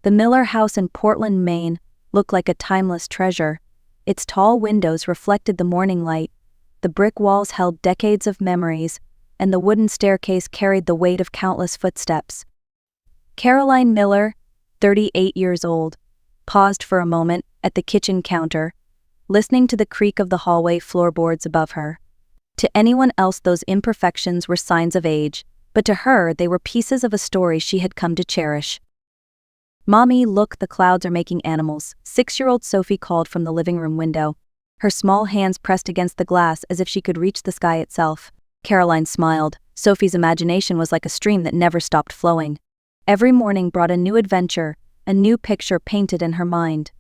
The Miller house in Portland, Maine, looked like a timeless treasure. Its tall windows reflected the morning light, the brick walls held decades of memories, and the wooden staircase carried the weight of countless footsteps. Caroline Miller, 38 years old, paused for a moment at the kitchen counter, listening to the creak of the hallway floorboards above her. To anyone else, those imperfections were signs of age, but to her they were pieces of a story she had come to cherish. "Mommy, look, the clouds are making animals," 6-year-old Sophie called from the living room window, her small hands pressed against the glass as if she could reach the sky itself. Caroline smiled. Sophie's imagination was like a stream that never stopped flowing. Every morning brought a new adventure, a new picture painted in her mind.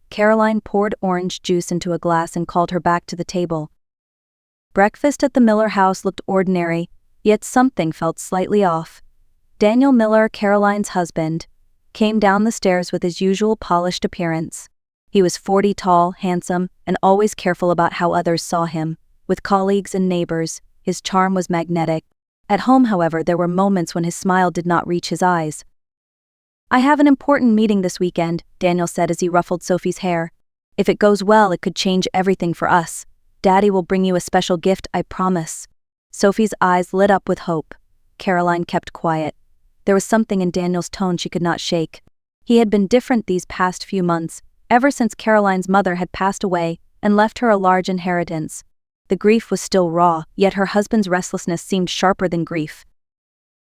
Caroline poured orange juice into a glass and called her back to the table. Breakfast at the Miller house looked ordinary, yet something felt slightly off. Daniel Miller, Caroline's husband, came down the stairs with his usual polished appearance. He was 40 tall, handsome, and always careful about how others saw him. With colleagues and neighbors, his charm was magnetic. At home, however, there were moments when his smile did not reach his eyes. "I have an important meeting this weekend," Daniel said as he ruffled Sophie's hair. "If it goes well, it could change everything for us. Daddy will bring you a special gift, I promise." Sophie's eyes lit up with hope. Caroline kept quiet. There was something in Daniel's tone she could not shake. He had been different these past few months, ever since Caroline's mother had passed away and left her a large inheritance. The grief was still raw, yet her husband's restlessness seemed sharper than grief.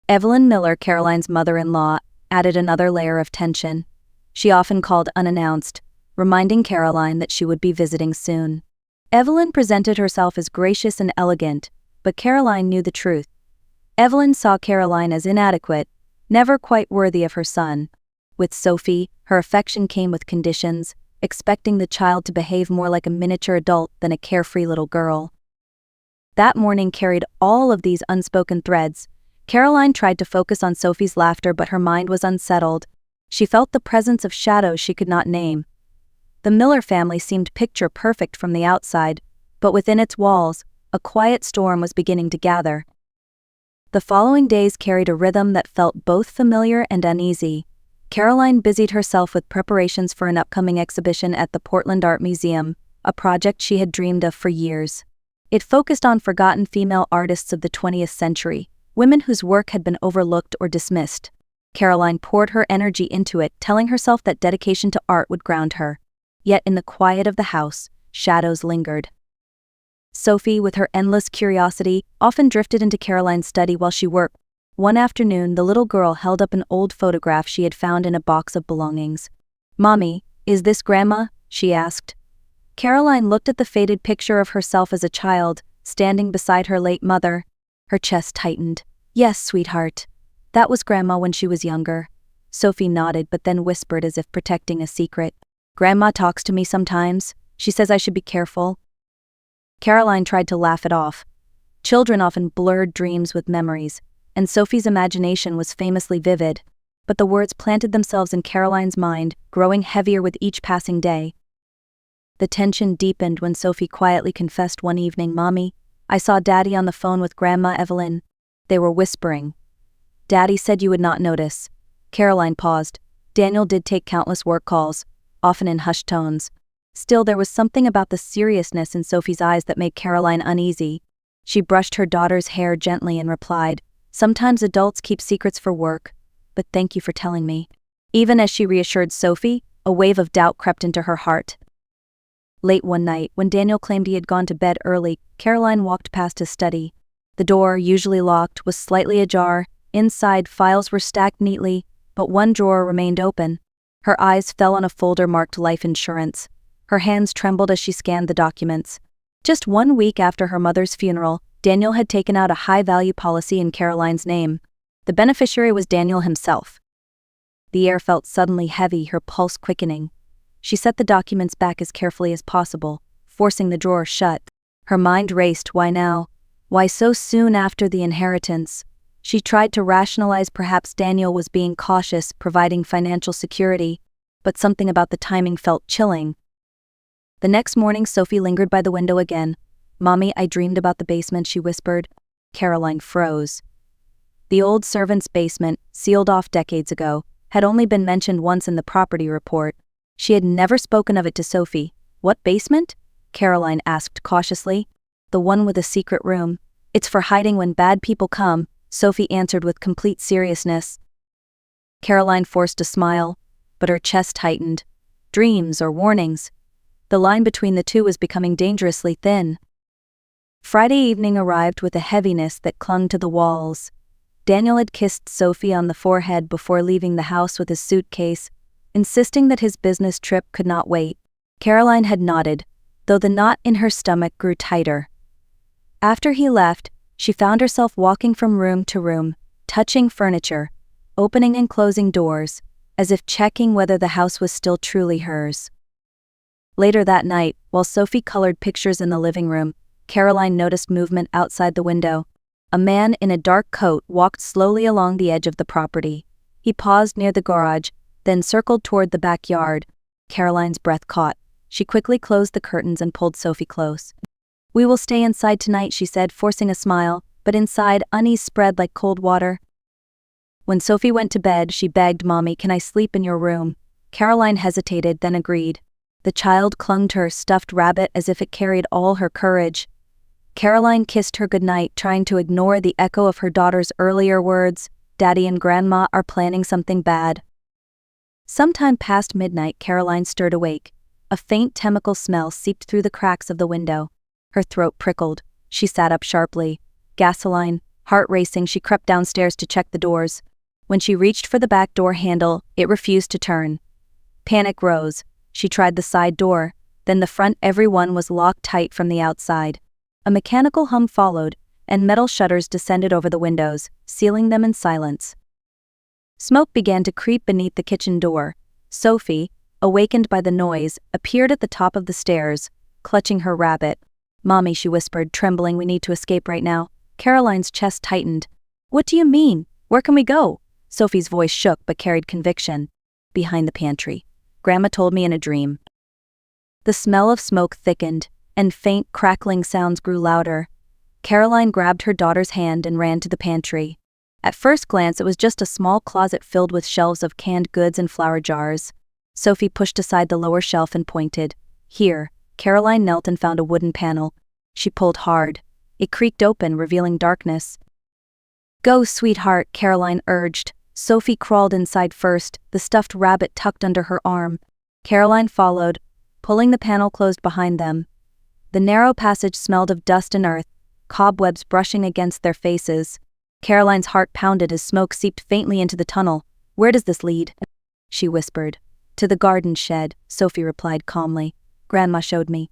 Evelyn Miller, Caroline's mother-in-law, added another layer of tension. She often called unannounced, reminding Caroline that she would be visiting soon. Evelyn presented herself as gracious and elegant, but Caroline knew the truth. Evelyn saw Caroline as inadequate, never quite worthy of her son. With Sophie, her affection came with conditions, expecting the child to behave more like a miniature adult than a carefree little girl. That morning carried all of these unspoken threads. Caroline tried to focus on Sophie's laughter, but her mind was unsettled. She felt the presence of shadows she could not name. The Miller family seemed picture perfect from the outside, but within its walls, a quiet storm was beginning to gather. The following days carried a rhythm that felt both familiar and uneasy. Caroline busied herself with preparations for an upcoming exhibition at the Portland Art Museum, a project she had dreamed of for years. It focused on forgotten female artists of the 20th century, women whose work had been overlooked or dismissed. Caroline poured her energy into it, telling herself that dedication to art would ground her. Yet in the quiet of the house, shadows lingered. Sophie, with her endless curiosity, often drifted into Caroline's study while she worked. One afternoon, the little girl held up an old photograph she had found in a box of belongings. "Mommy, is this Grandma?" she asked. Caroline looked at the faded picture of herself as a child, standing beside her late mother. Her chest tightened. "Yes, sweetheart. That was Grandma when she was younger." Sophie nodded but then whispered as if protecting a secret. "Grandma talks to me sometimes. She says I should be careful." Caroline tried to laugh it off. Children often blurred dreams with memories, and Sophie's imagination was famously vivid. But the words planted themselves in Caroline's mind, growing heavier with each passing day. The tension deepened when Sophie quietly confessed one evening, "Mommy, I saw Daddy on the phone with Grandma Evelyn." They were whispering. "Daddy said you would not notice." Caroline paused. Daniel did take countless work calls, often in hushed tones. Still, there was something about the seriousness in Sophie's eyes that made Caroline uneasy. She brushed her daughter's hair gently and replied, "Sometimes adults keep secrets for work, but thank you for telling me." Even as she reassured Sophie, a wave of doubt crept into her heart. Late one night, when Daniel claimed he had gone to bed early, Caroline walked past his study. The door, usually locked, was slightly ajar. Inside, files were stacked neatly, but one drawer remained open. Her eyes fell on a folder marked life insurance. Her hands trembled as she scanned the documents. Just 1 week after her mother's funeral, Daniel had taken out a high-value policy in Caroline's name. The beneficiary was Daniel himself. The air felt suddenly heavy, her pulse quickening. She set the documents back as carefully as possible, forcing the drawer shut. Her mind raced. Why now? Why so soon after the inheritance? She tried to rationalize perhaps Daniel was being cautious, providing financial security, but something about the timing felt chilling. The next morning, Sophie lingered by the window again. "Mommy, I dreamed about the basement," she whispered. Caroline froze. The old servant's basement, sealed off decades ago, had only been mentioned once in the property report. She had never spoken of it to Sophie. "What basement?" Caroline asked cautiously. "The one with a secret room. It's for hiding when bad people come," Sophie answered with complete seriousness. Caroline forced a smile, but her chest tightened. Dreams or warnings? The line between the two was becoming dangerously thin. Friday evening arrived with a heaviness that clung to the walls. Daniel had kissed Sophie on the forehead before leaving the house with his suitcase, insisting that his business trip could not wait. Caroline had nodded, though the knot in her stomach grew tighter. After he left, she found herself walking from room to room, touching furniture, opening and closing doors, as if checking whether the house was still truly hers. Later that night, while Sophie colored pictures in the living room, Caroline noticed movement outside the window. A man in a dark coat walked slowly along the edge of the property. He paused near the garage, then circled toward the backyard. Caroline's breath caught. She quickly closed the curtains and pulled Sophie close. "We will stay inside tonight," she said, forcing a smile, but inside, unease spread like cold water. When Sophie went to bed, she begged, "Mommy, can I sleep in your room?" Caroline hesitated, then agreed. The child clung to her stuffed rabbit as if it carried all her courage. Caroline kissed her goodnight, trying to ignore the echo of her daughter's earlier words, "Daddy and Grandma are planning something bad." Sometime past midnight, Caroline stirred awake. A faint chemical smell seeped through the cracks of the window. Her throat prickled. She sat up sharply. Gasoline, heart racing, she crept downstairs to check the doors. When she reached for the back door handle, it refused to turn. Panic rose. She tried the side door, then the front. Every one was locked tight from the outside. A mechanical hum followed, and metal shutters descended over the windows, sealing them in silence. Smoke began to creep beneath the kitchen door. Sophie, awakened by the noise, appeared at the top of the stairs, clutching her rabbit. "Mommy," she whispered, trembling, "we need to escape right now." Caroline's chest tightened. "What do you mean? Where can we go?" Sophie's voice shook but carried conviction. "Behind the pantry. Grandma told me in a dream." The smell of smoke thickened, and faint crackling sounds grew louder. Caroline grabbed her daughter's hand and ran to the pantry. At first glance, it was just a small closet filled with shelves of canned goods and flour jars. Sophie pushed aside the lower shelf and pointed. "Here." Caroline knelt and found a wooden panel. She pulled hard. It creaked open, revealing darkness. "Go, sweetheart," Caroline urged. Sophie crawled inside first, the stuffed rabbit tucked under her arm. Caroline followed, pulling the panel closed behind them. The narrow passage smelled of dust and earth, cobwebs brushing against their faces. Caroline's heart pounded as smoke seeped faintly into the tunnel. "Where does this lead?" she whispered. "To the garden shed," Sophie replied calmly. "Grandma showed me."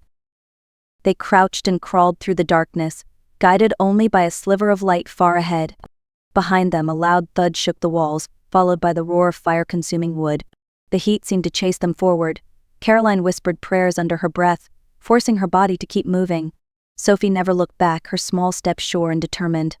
They crouched and crawled through the darkness, guided only by a sliver of light far ahead. Behind them, a loud thud shook the walls, followed by the roar of fire-consuming wood. The heat seemed to chase them forward. Caroline whispered prayers under her breath, forcing her body to keep moving. Sophie never looked back, her small steps sure and determined.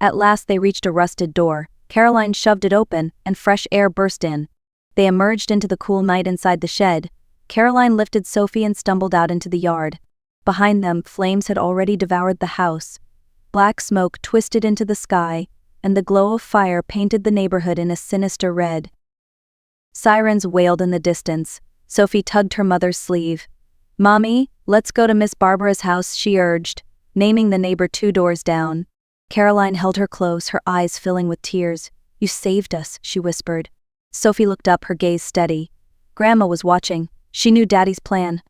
At last they reached a rusted door. Caroline shoved it open, and fresh air burst in. They emerged into the cool night inside the shed. Caroline lifted Sophie and stumbled out into the yard. Behind them, flames had already devoured the house. Black smoke twisted into the sky, and the glow of fire painted the neighborhood in a sinister red. Sirens wailed in the distance. Sophie tugged her mother's sleeve. "Mommy, let's go to Miss Barbara's house," she urged, naming the neighbor 2 doors down. Caroline held her close, her eyes filling with tears. "You saved us," she whispered. Sophie looked up, her gaze steady. Grandma was watching. She knew Daddy's plan.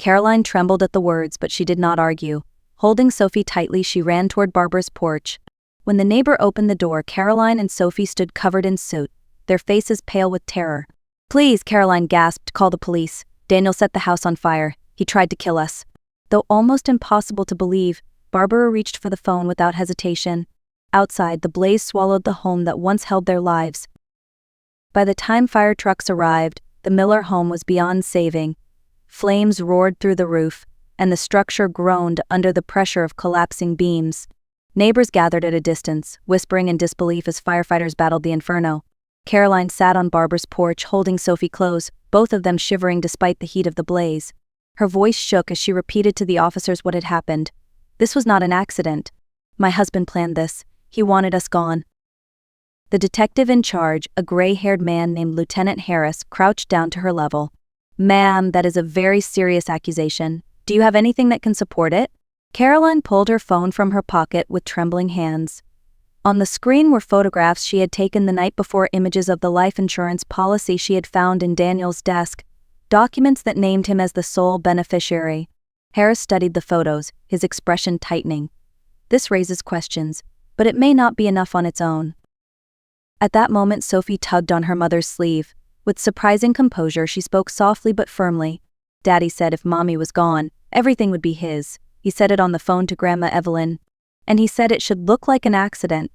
Caroline trembled at the words, but she did not argue. Holding Sophie tightly, she ran toward Barbara's porch. When the neighbor opened the door, Caroline and Sophie stood covered in soot, their faces pale with terror. "Please," Caroline gasped, "call the police. Daniel set the house on fire. He tried to kill us." Though almost impossible to believe, Barbara reached for the phone without hesitation. Outside, the blaze swallowed the home that once held their lives. By the time fire trucks arrived, the Miller home was beyond saving. Flames roared through the roof, and the structure groaned under the pressure of collapsing beams. Neighbors gathered at a distance, whispering in disbelief as firefighters battled the inferno. Caroline sat on Barbara's porch, holding Sophie close, both of them shivering despite the heat of the blaze. Her voice shook as she repeated to the officers what had happened. "This was not an accident. My husband planned this. He wanted us gone." The detective in charge, a gray-haired man named Lieutenant Harris, crouched down to her level. "Ma'am, that is a very serious accusation. Do you have anything that can support it?" Caroline pulled her phone from her pocket with trembling hands. On the screen were photographs she had taken the night before, images of the life insurance policy she had found in Daniel's desk, documents that named him as the sole beneficiary. Harris studied the photos, his expression tightening. "This raises questions, but it may not be enough on its own." At that moment, Sophie tugged on her mother's sleeve. With surprising composure, she spoke softly but firmly. "Daddy said if Mommy was gone, everything would be his. He said it on the phone to Grandma Evelyn. And he said it should look like an accident."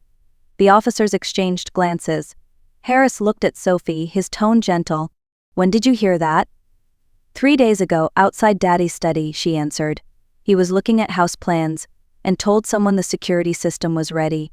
The officers exchanged glances. Harris looked at Sophie, his tone gentle. "When did you hear that?" "3 days ago, outside Daddy's study," she answered. "He was looking at house plans and told someone the security system was ready."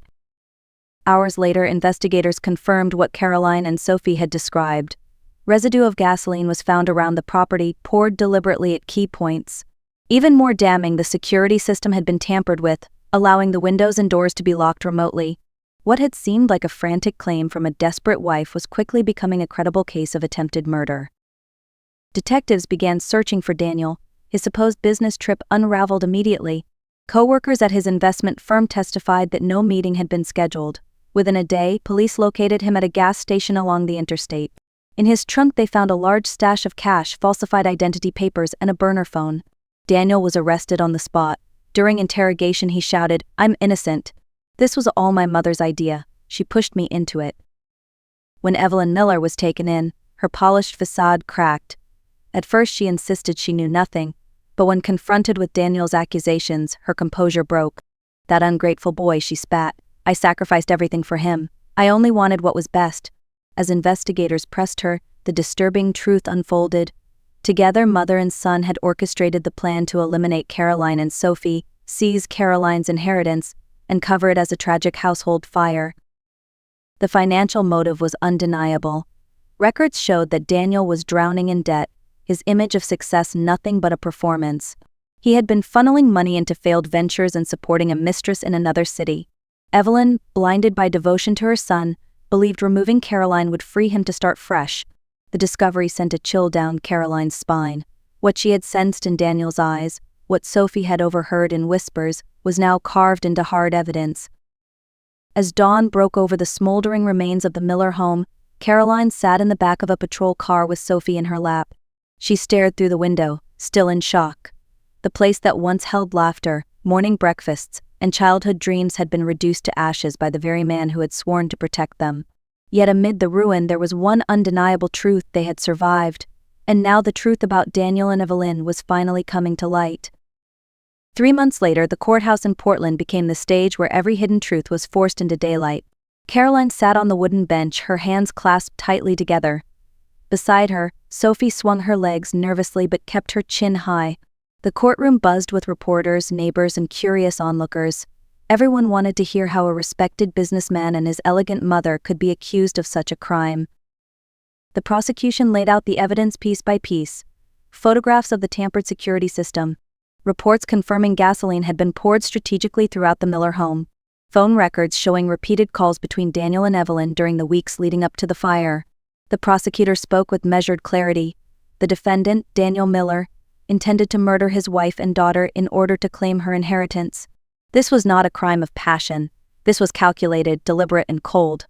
Hours later, investigators confirmed what Caroline and Sophie had described. Residue of gasoline was found around the property, poured deliberately at key points. Even more damning, the security system had been tampered with, allowing the windows and doors to be locked remotely. What had seemed like a frantic claim from a desperate wife was quickly becoming a credible case of attempted murder. Detectives began searching for Daniel. His supposed business trip unraveled immediately. Co-workers at his investment firm testified that no meeting had been scheduled. Within a day, police located him at a gas station along the interstate. In his trunk they found a large stash of cash, falsified identity papers, and a burner phone. Daniel was arrested on the spot. During interrogation he shouted, "I'm innocent. This was all my mother's idea. She pushed me into it." When Evelyn Miller was taken in, her polished facade cracked. At first she insisted she knew nothing, but when confronted with Daniel's accusations, her composure broke. "That ungrateful boy," she spat. "I sacrificed everything for him. I only wanted what was best." As investigators pressed her, the disturbing truth unfolded. Together, mother and son had orchestrated the plan to eliminate Caroline and Sophie, seize Caroline's inheritance, and cover it as a tragic household fire. The financial motive was undeniable. Records showed that Daniel was drowning in debt, his image of success nothing but a performance. He had been funneling money into failed ventures and supporting a mistress in another city. Evelyn, blinded by devotion to her son, believed removing Caroline would free him to start fresh. The discovery sent a chill down Caroline's spine. What she had sensed in Daniel's eyes, what Sophie had overheard in whispers, was now carved into hard evidence. As dawn broke over the smoldering remains of the Miller home, Caroline sat in the back of a patrol car with Sophie in her lap. She stared through the window, still in shock. The place that once held laughter, morning breakfasts, and childhood dreams had been reduced to ashes by the very man who had sworn to protect them. Yet amid the ruin there was one undeniable truth: they had survived. And now the truth about Daniel and Evelyn was finally coming to light. 3 months later, the courthouse in Portland became the stage where every hidden truth was forced into daylight. Caroline sat on the wooden bench, her hands clasped tightly together. Beside her, Sophie swung her legs nervously but kept her chin high. The courtroom buzzed with reporters, neighbors, and curious onlookers. Everyone wanted to hear how a respected businessman and his elegant mother could be accused of such a crime. The prosecution laid out the evidence piece by piece. Photographs of the tampered security system. Reports confirming gasoline had been poured strategically throughout the Miller home. Phone records showing repeated calls between Daniel and Evelyn during the weeks leading up to the fire. The prosecutor spoke with measured clarity. The defendant, Daniel Miller, intended to murder his wife and daughter in order to claim her inheritance. This was not a crime of passion. This was calculated, deliberate, and cold.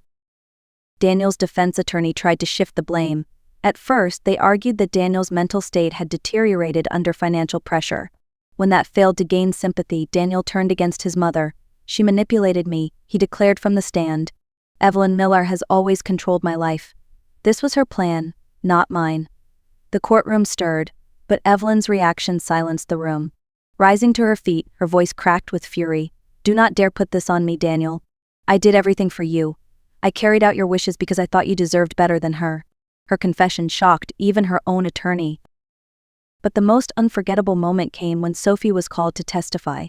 Daniel's defense attorney tried to shift the blame. At first, they argued that Daniel's mental state had deteriorated under financial pressure. When that failed to gain sympathy, Daniel turned against his mother. "She manipulated me," he declared from the stand. "Evelyn Miller has always controlled my life. This was her plan, not mine." The courtroom stirred, but Evelyn's reaction silenced the room. Rising to her feet, her voice cracked with fury. "Do not dare put this on me, Daniel. I did everything for you. I carried out your wishes because I thought you deserved better than her." Her confession shocked even her own attorney. But the most unforgettable moment came when Sophie was called to testify.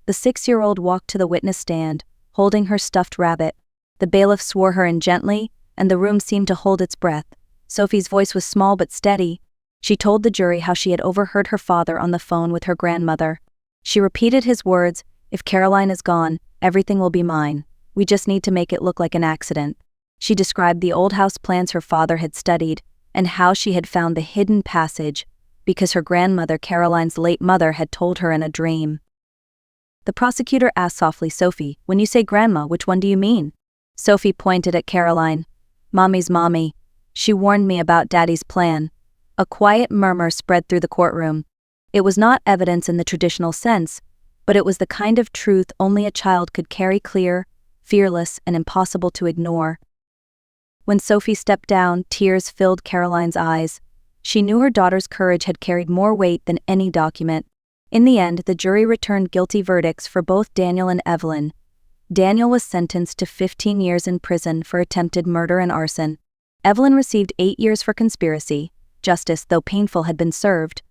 The 6-year-old walked to the witness stand, holding her stuffed rabbit. The bailiff swore her in gently, and the room seemed to hold its breath. Sophie's voice was small but steady. She told the jury how she had overheard her father on the phone with her grandmother. She repeated his words, "If Caroline is gone, everything will be mine. We just need to make it look like an accident." She described the old house plans her father had studied and how she had found the hidden passage because her grandmother, Caroline's late mother, had told her in a dream. The prosecutor asked softly, "Sophie, when you say grandma, which one do you mean?" Sophie pointed at Caroline. "Mommy's mommy. She warned me about Daddy's plan." A quiet murmur spread through the courtroom. It was not evidence in the traditional sense, but it was the kind of truth only a child could carry, clear, fearless, and impossible to ignore. When Sophie stepped down, tears filled Caroline's eyes. She knew her daughter's courage had carried more weight than any document. In the end, the jury returned guilty verdicts for both Daniel and Evelyn. Daniel was sentenced to 15 years in prison for attempted murder and arson. Evelyn received 8 years for conspiracy. Justice, though painful, had been served.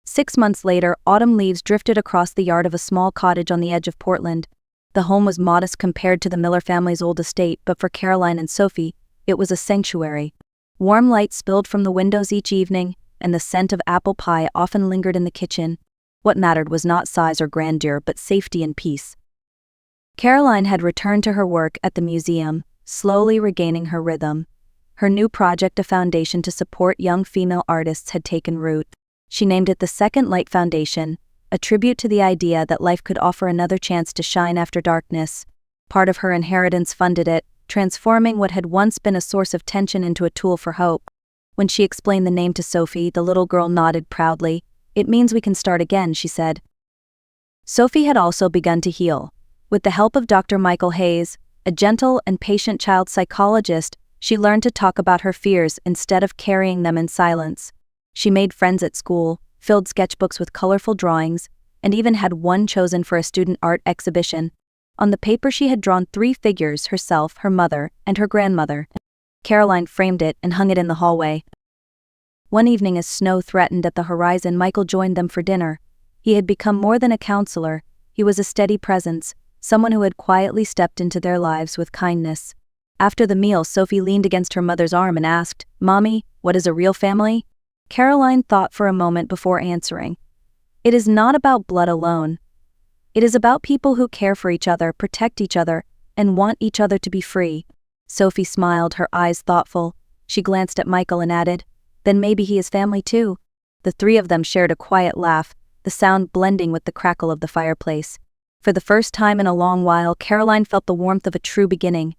6 months later, autumn leaves drifted across the yard of a small cottage on the edge of Portland. The home was modest compared to the Miller family's old estate, but for Caroline and Sophie, it was a sanctuary. Warm light spilled from the windows each evening, and the scent of apple pie often lingered in the kitchen. What mattered was not size or grandeur, but safety and peace. Caroline had returned to her work at the museum, slowly regaining her rhythm. Her new project, a foundation to support young female artists, had taken root. She named it the Second Light Foundation, a tribute to the idea that life could offer another chance to shine after darkness. Part of her inheritance funded it, transforming what had once been a source of tension into a tool for hope. When she explained the name to Sophie, the little girl nodded proudly. "It means we can start again," she said. Sophie had also begun to heal. With the help of Dr. Michael Hayes, a gentle and patient child psychologist, she learned to talk about her fears instead of carrying them in silence. She made friends at school, filled sketchbooks with colorful drawings, and even had one chosen for a student art exhibition. On the paper she had drawn 3 figures: herself, her mother, and her grandmother. Caroline framed it and hung it in the hallway. One evening, as snow threatened at the horizon, Michael joined them for dinner. He had become more than a counselor. He was a steady presence, someone who had quietly stepped into their lives with kindness. After the meal, Sophie leaned against her mother's arm and asked, "Mommy, what is a real family?" Caroline thought for a moment before answering. "It is not about blood alone. It is about people who care for each other, protect each other, and want each other to be free." Sophie smiled, her eyes thoughtful. She glanced at Michael and added, "Then maybe he is family too." The 3 of them shared a quiet laugh, the sound blending with the crackle of the fireplace. For the first time in a long while, Caroline felt the warmth of a true beginning.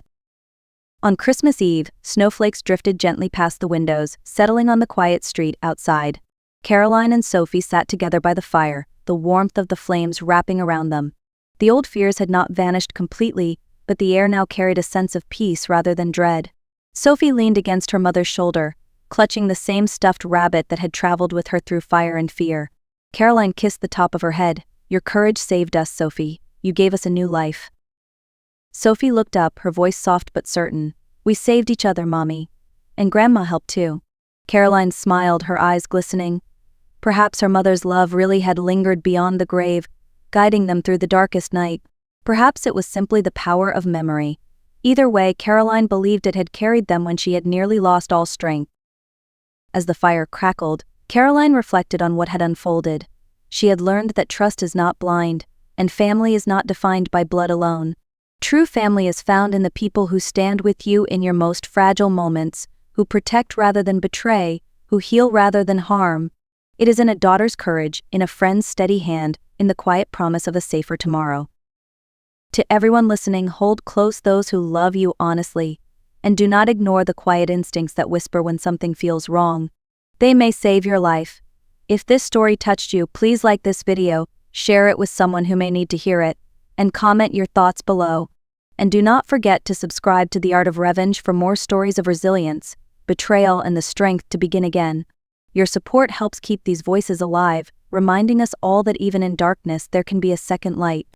On Christmas Eve, snowflakes drifted gently past the windows, settling on the quiet street outside. Caroline and Sophie sat together by the fire, the warmth of the flames wrapping around them. The old fears had not vanished completely, but the air now carried a sense of peace rather than dread. Sophie leaned against her mother's shoulder, clutching the same stuffed rabbit that had traveled with her through fire and fear. Caroline kissed the top of her head. "Your courage saved us, Sophie. You gave us a new life." Sophie looked up, her voice soft but certain. "We saved each other, Mommy. And Grandma helped too." Caroline smiled, her eyes glistening. Perhaps her mother's love really had lingered beyond the grave, guiding them through the darkest night. Perhaps it was simply the power of memory. Either way, Caroline believed it had carried them when she had nearly lost all strength. As the fire crackled, Caroline reflected on what had unfolded. She had learned that trust is not blind, and family is not defined by blood alone. True family is found in the people who stand with you in your most fragile moments, who protect rather than betray, who heal rather than harm. It is in a daughter's courage, in a friend's steady hand, in the quiet promise of a safer tomorrow. To everyone listening, hold close those who love you honestly, and do not ignore the quiet instincts that whisper when something feels wrong. They may save your life. If this story touched you, please like this video, share it with someone who may need to hear it, and comment your thoughts below. And do not forget to subscribe to The Art of Revenge for more stories of resilience, betrayal, and the strength to begin again. Your support helps keep these voices alive, reminding us all that even in darkness there can be a second light.